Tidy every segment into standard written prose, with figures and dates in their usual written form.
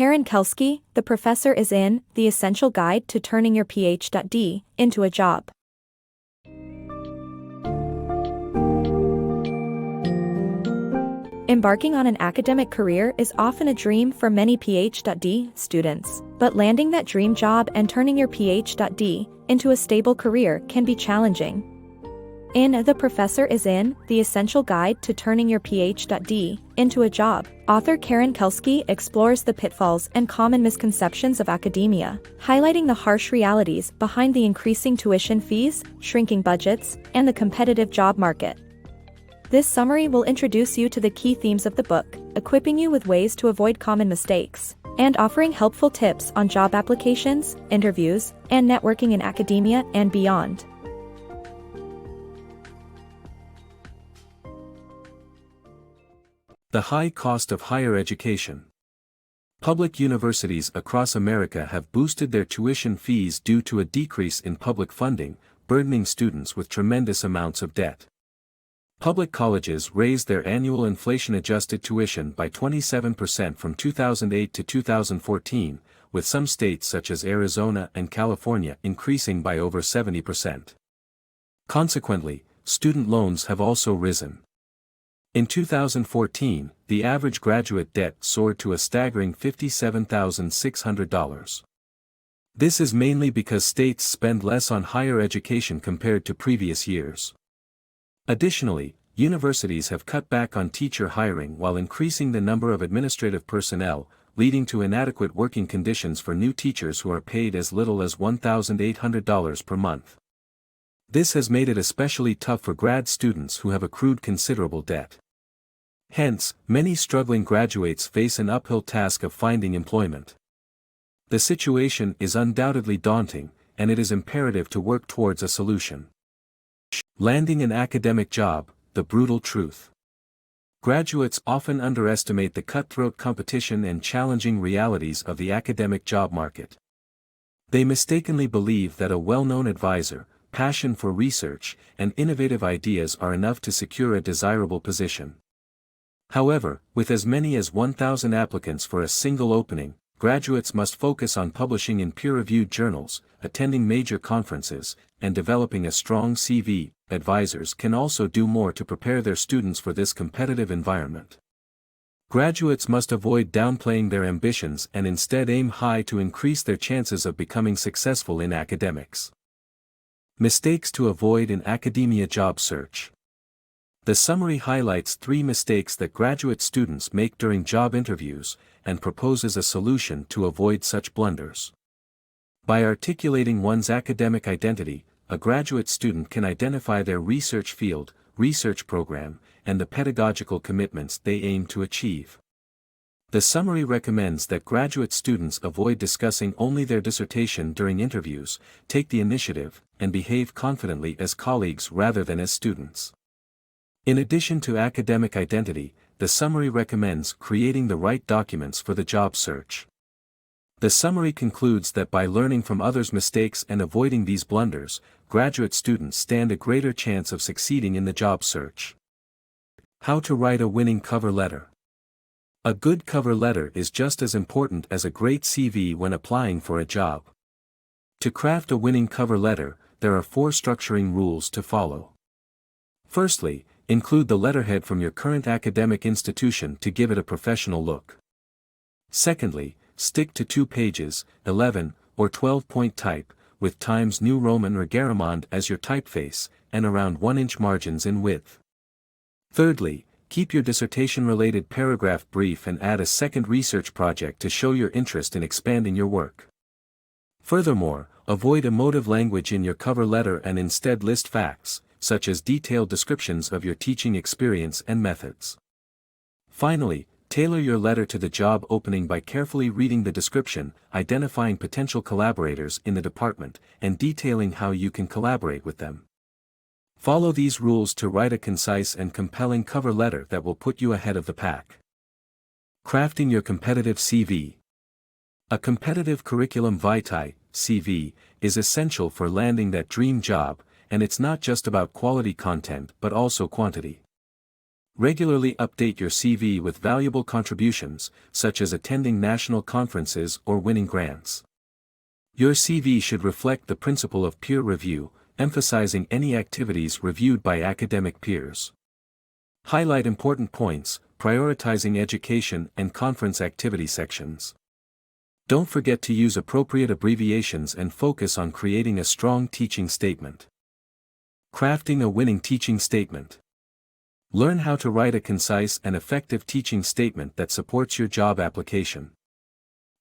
Kelsky, the professor is in The Essential Guide to Turning Your Ph.D. into a Job. Embarking on an academic career is often a dream for many Ph.D. students, but landing that dream job and turning your Ph.D. into a stable career can be challenging. In The Professor is in The Essential Guide to Turning Your Ph.D. into a Job, author Kelsky explores the pitfalls and common misconceptions of academia, highlighting the harsh realities behind the increasing tuition fees, shrinking budgets, and the competitive job market. This summary will introduce you to the key themes of the book, equipping you with ways to avoid common mistakes, and offering helpful tips on job applications, interviews, and networking in academia and beyond. The high cost of higher education. Public universities across America have boosted their tuition fees due to a decrease in public funding, burdening students with tremendous amounts of debt. Public colleges raised their annual inflation-adjusted tuition by 27% from 2008 to 2014, with some states such as Arizona and California increasing by over 70%. Consequently, student loans have also risen. In 2014, the average graduate debt soared to a staggering $57,600. This is mainly because states spend less on higher education compared to previous years. Additionally, universities have cut back on teacher hiring while increasing the number of administrative personnel, leading to inadequate working conditions for new teachers who are paid as little as $1,800 per month. This has made it especially tough for grad students who have accrued considerable debt. Hence, many struggling graduates face an uphill task of finding employment. The situation is undoubtedly daunting, and it is imperative to work towards a solution. Landing an academic job, the brutal truth. Graduates often underestimate the cutthroat competition and challenging realities of the academic job market. They mistakenly believe that a well-known advisor, passion for research, and innovative ideas are enough to secure a desirable position. However, with as many as 1,000 applicants for a single opening, graduates must focus on publishing in peer-reviewed journals, attending major conferences, and developing a strong CV. Advisors can also do more to prepare their students for this competitive environment. Graduates must avoid downplaying their ambitions and instead aim high to increase their chances of becoming successful in academics. Mistakes to avoid in academia job search. The summary highlights 3 mistakes that graduate students make during job interviews, and proposes a solution to avoid such blunders. By articulating one's academic identity, a graduate student can identify their research field, research program, and the pedagogical commitments they aim to achieve. The summary recommends that graduate students avoid discussing only their dissertation during interviews, take the initiative, and behave confidently as colleagues rather than as students. In addition to academic identity, the summary recommends creating the right documents for the job search. The summary concludes that by learning from others' mistakes and avoiding these blunders, graduate students stand a greater chance of succeeding in the job search. How to write a winning cover letter. A good cover letter is just as important as a great CV when applying for a job. To craft a winning cover letter, there are 4 structuring rules to follow. Firstly, include the letterhead from your current academic institution to give it a professional look. Secondly, stick to 2 pages, 11 or 12-point type, with Times New Roman or Garamond as your typeface, and around 1-inch margins in width. Thirdly, keep your dissertation-related paragraph brief and add a second research project to show your interest in expanding your work. Furthermore, avoid emotive language in your cover letter and instead list facts, such as detailed descriptions of your teaching experience and methods. Finally, tailor your letter to the job opening by carefully reading the description, identifying potential collaborators in the department, and detailing how you can collaborate with them. Follow these rules to write a concise and compelling cover letter that will put you ahead of the pack. Crafting your competitive CV. A competitive curriculum vitae, CV, is essential for landing that dream job, and it's not just about quality content but also quantity. Regularly update your CV with valuable contributions, such as attending national conferences or winning grants. Your CV should reflect the principle of peer review, emphasizing any activities reviewed by academic peers. Highlight important points, prioritizing education and conference activity sections. Don't forget to use appropriate abbreviations and focus on creating a strong teaching statement. Crafting a winning teaching statement. Learn how to write a concise and effective teaching statement that supports your job application.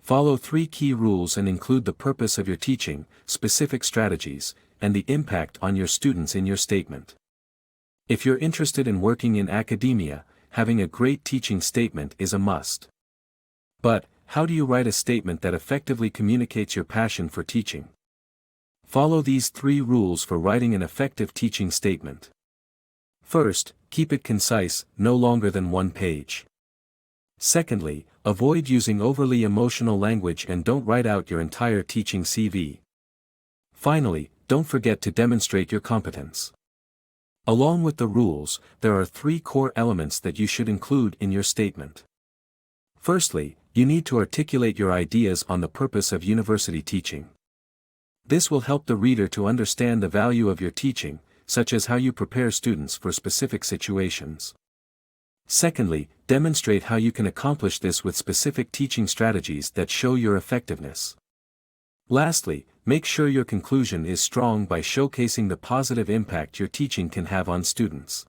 Follow 3 key rules and include the purpose of your teaching, specific strategies, and the impact on your students in your statement. If you're interested in working in academia, having a great teaching statement is a must. But, how do you write a statement that effectively communicates your passion for teaching? Follow these 3 rules for writing an effective teaching statement. First, keep it concise, no longer than 1 page. Secondly, avoid using overly emotional language and don't write out your entire teaching CV. Finally, don't forget to demonstrate your competence. Along with the rules, there are 3 core elements that you should include in your statement. Firstly, you need to articulate your ideas on the purpose of university teaching. This will help the reader to understand the value of your teaching, such as how you prepare students for specific situations. Secondly, demonstrate how you can accomplish this with specific teaching strategies that show your effectiveness. Lastly, make sure your conclusion is strong by showcasing the positive impact your teaching can have on students.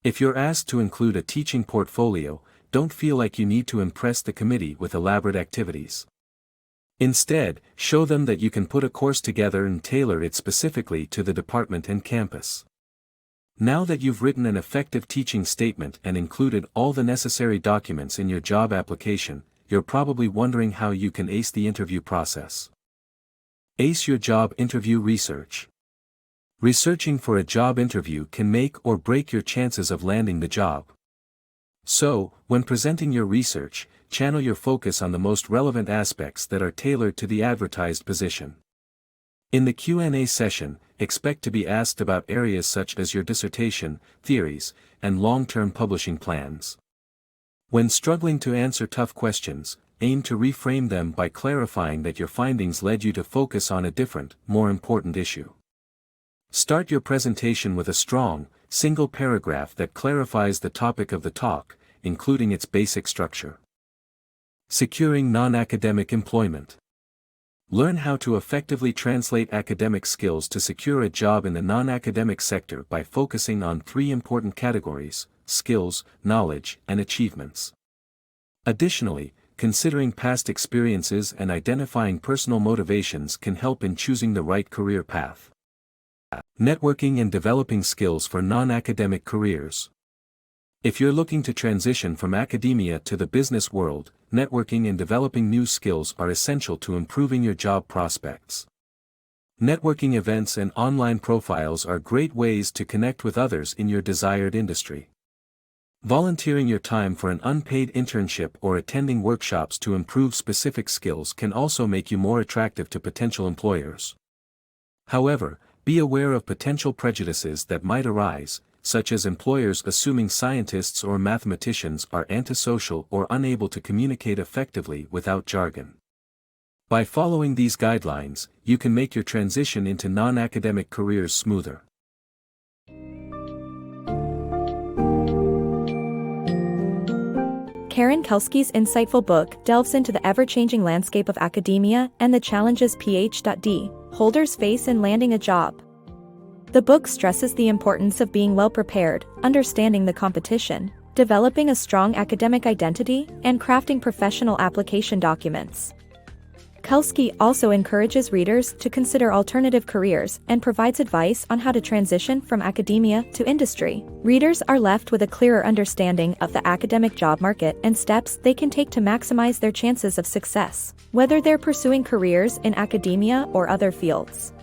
If you're asked to include a teaching portfolio, don't feel like you need to impress the committee with elaborate activities. Instead, show them that you can put a course together and tailor it specifically to the department and campus. Now that you've written an effective teaching statement and included all the necessary documents in your job application, you're probably wondering how you can ace the interview process. Ace your job interview research. Researching for a job interview can make or break your chances of landing the job. So, when presenting your research, channel your focus on the most relevant aspects that are tailored to the advertised position. In the Q&A session, expect to be asked about areas such as your dissertation, theories, and long-term publishing plans. When struggling to answer tough questions, aim to reframe them by clarifying that your findings led you to focus on a different, more important issue. Start your presentation with a strong, single paragraph that clarifies the topic of the talk, including its basic structure. Securing non-academic employment. Learn how to effectively translate academic skills to secure a job in the non-academic sector by focusing on 3 important categories: skills, knowledge, and achievements. Additionally, considering past experiences and identifying personal motivations can help in choosing the right career path. Networking and developing skills for non-academic careers. If you're looking to transition from academia to the business world, networking and developing new skills are essential to improving your job prospects. Networking events and online profiles are great ways to connect with others in your desired industry. Volunteering your time for an unpaid internship or attending workshops to improve specific skills can also make you more attractive to potential employers. However, be aware of potential prejudices that might arise, such as employers assuming scientists or mathematicians are antisocial or unable to communicate effectively without jargon. By following these guidelines, you can make your transition into non-academic careers smoother. Karen Kelsky's insightful book delves into the ever-changing landscape of academia and the challenges Ph.D. holders face in landing a job. The book stresses the importance of being well-prepared, understanding the competition, developing a strong academic identity, and crafting professional application documents. Kelsky also encourages readers to consider alternative careers and provides advice on how to transition from academia to industry. Readers are left with a clearer understanding of the academic job market and steps they can take to maximize their chances of success, whether they're pursuing careers in academia or other fields.